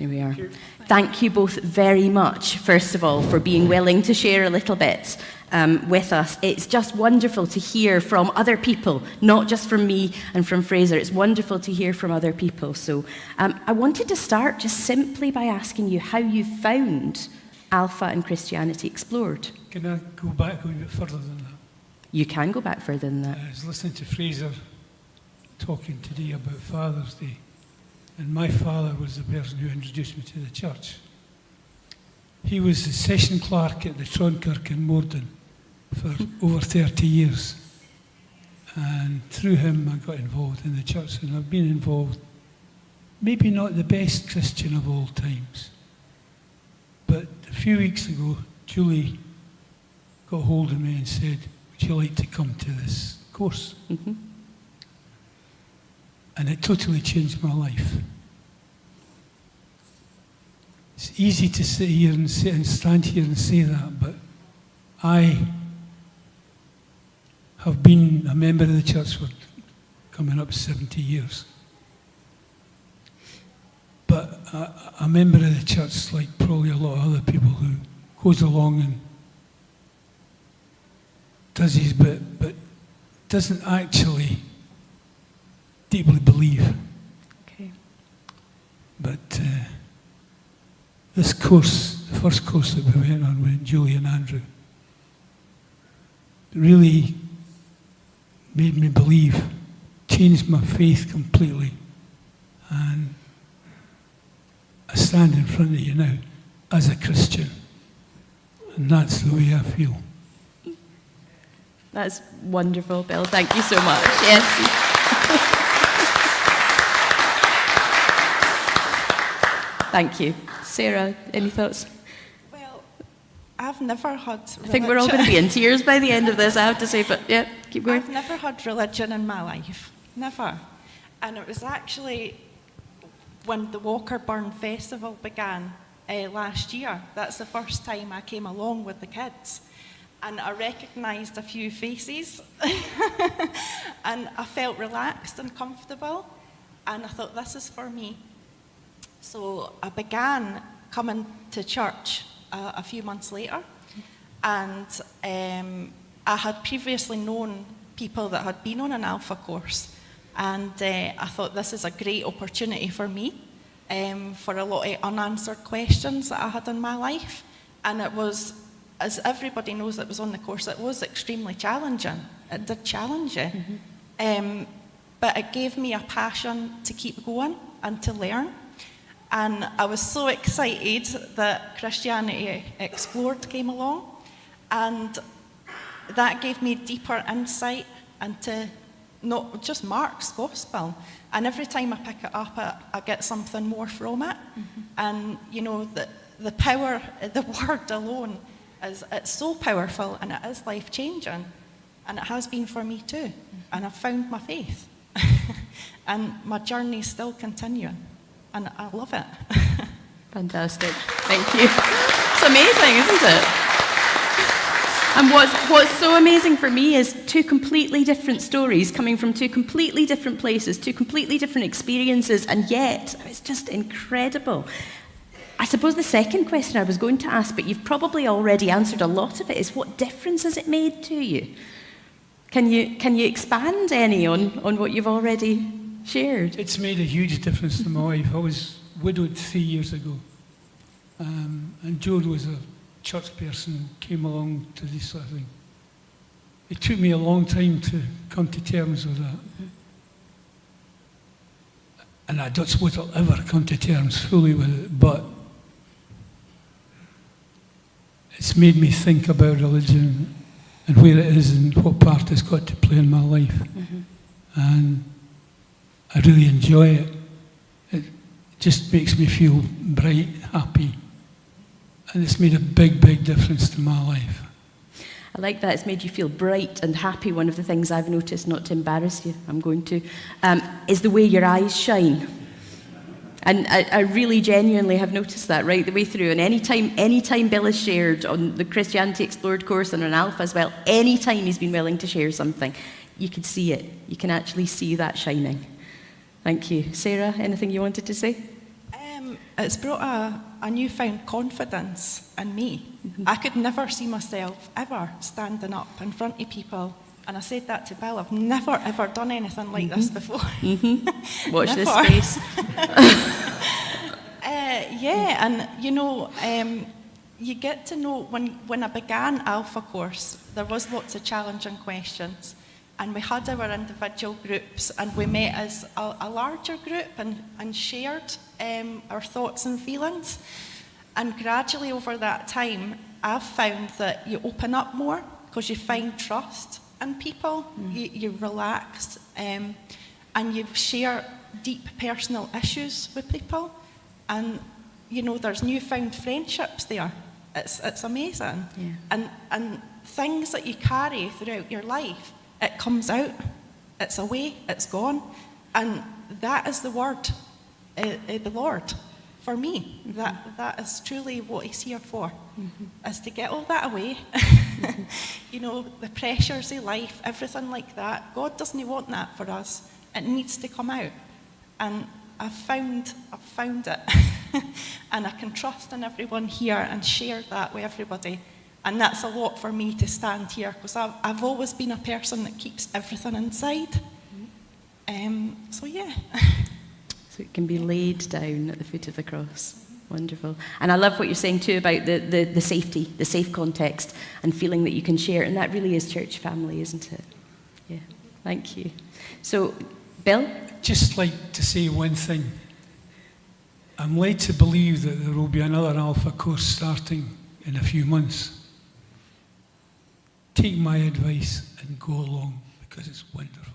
Here we are. Thank you both very much, first of all, for being willing to share a little bit with us. It's just wonderful to hear from other people, not just from me and from Fraser. It's wonderful to hear from other people. So I wanted to start just simply by asking you how you found Alpha and Christianity Explored. Can I go back a wee bit further than that? You can go back further than that. I was listening to Fraser talking today about Father's Day, and my father was the person who introduced me to the church. He was the session clerk at the Tronkirk in Morden for over 30 years, and through him I got involved in the church, and I've been involved, maybe not the best Christian of all times, but a few weeks ago Julie got hold of me and said, would you like to come to this course? Mm-hmm. And it totally changed my life. It's easy to sit here and stand here and say that, but I have been a member of the church for coming up 70 years. But a member of the church, like probably a lot of other people, who goes along and does his bit, but doesn't actually deeply believe. Okay. But this course, the first course that we went on with Julie and Andrew, really made me believe, changed my faith completely. And I stand in front of you now as a Christian. And that's the way I feel. That's wonderful, Bill. Thank you so much. Yes. Thank you. Sarah, any thoughts? Well, I've never had religion. I think we're all going to be in tears by the end of this, I have to say, but yeah, keep going. I've never had religion in my life. Never. And it was actually when the Walkerburn Festival began last year. That's the first time I came along with the kids. And I recognised a few faces. And I felt relaxed and comfortable. And I thought, this is for me. So I began coming to church a few months later, and I had previously known people that had been on an Alpha course, and I thought this is a great opportunity for me for a lot of unanswered questions that I had in my life. And it was, as everybody knows that was on the course, it was extremely challenging. It did challenge you. Mm-hmm. But it gave me a passion to keep going and to learn. And I was so excited that Christianity Explored came along, and that gave me deeper insight into not just Mark's gospel. And every time I pick it up, I get something more from it. Mm-hmm. And you know, the power, the word alone, it's so powerful, and it is life-changing. And it has been for me too. Mm-hmm. And I've found my faith. And my journey is still continuing. And I love it. Fantastic. Thank you. It's amazing, isn't it? And what's so amazing for me is two completely different stories coming from two completely different places, two completely different experiences, and yet it's just incredible. I suppose the second question I was going to ask, but you've probably already answered a lot of it, is what difference has it made to you? Can you expand any on what you've already shared? It's made a huge difference to my life. I was widowed 3 years ago, and Joan was a church person, came along to this sort of thing. It took me a long time to come to terms with that. Mm-hmm. And I don't suppose I'll ever come to terms fully with it, but it's made me think about religion and where it is and what part it's got to play in my life. Mm-hmm. And I really enjoy it. It just makes me feel bright, happy. And it's made a big, big difference to my life. I like that. It's made you feel bright and happy. One of the things I've noticed, not to embarrass you, I'm going to, is the way your eyes shine. And I really genuinely have noticed that right the way through. And anytime Bill has shared on the Christianity Explored course and on Alpha as well, anytime he's been willing to share something, you can see it. You can actually see that shining. Thank you. Sarah, anything you wanted to say? it's brought a newfound confidence in me. I could never see myself ever standing up in front of people. And I said that to Bill, I've never ever done anything like this before. Watch this Never. space. Yeah, and you get to know when I began Alpha Course, there was lots of challenging questions. And we had our individual groups, and we met as a larger group and shared our thoughts and feelings. And gradually over that time, I've found that you open up more because you find trust in people, you relax, and you share deep personal issues with people. And, there's newfound friendships there. It's amazing. Yeah. And things that you carry throughout your life, it comes out, it's away, it's gone. And that is the word, the Lord, for me. That is truly what he's here for, is to get all that away. The pressures of life, everything like that. God doesn't want that for us. It needs to come out. And I've found it. And I can trust in everyone here and share that with everybody. And that's a lot for me to stand here, because I've always been a person that keeps everything inside. So yeah. So it can be laid down at the foot of the cross. Wonderful. And I love what you're saying too about the safety, the safe context, and feeling that you can share. And that really is church family, isn't it? Yeah. Thank you. So, Bill? Just like to say one thing. I'm led to believe that there will be another Alpha course starting in a few months. Take my advice and go along, because it's wonderful.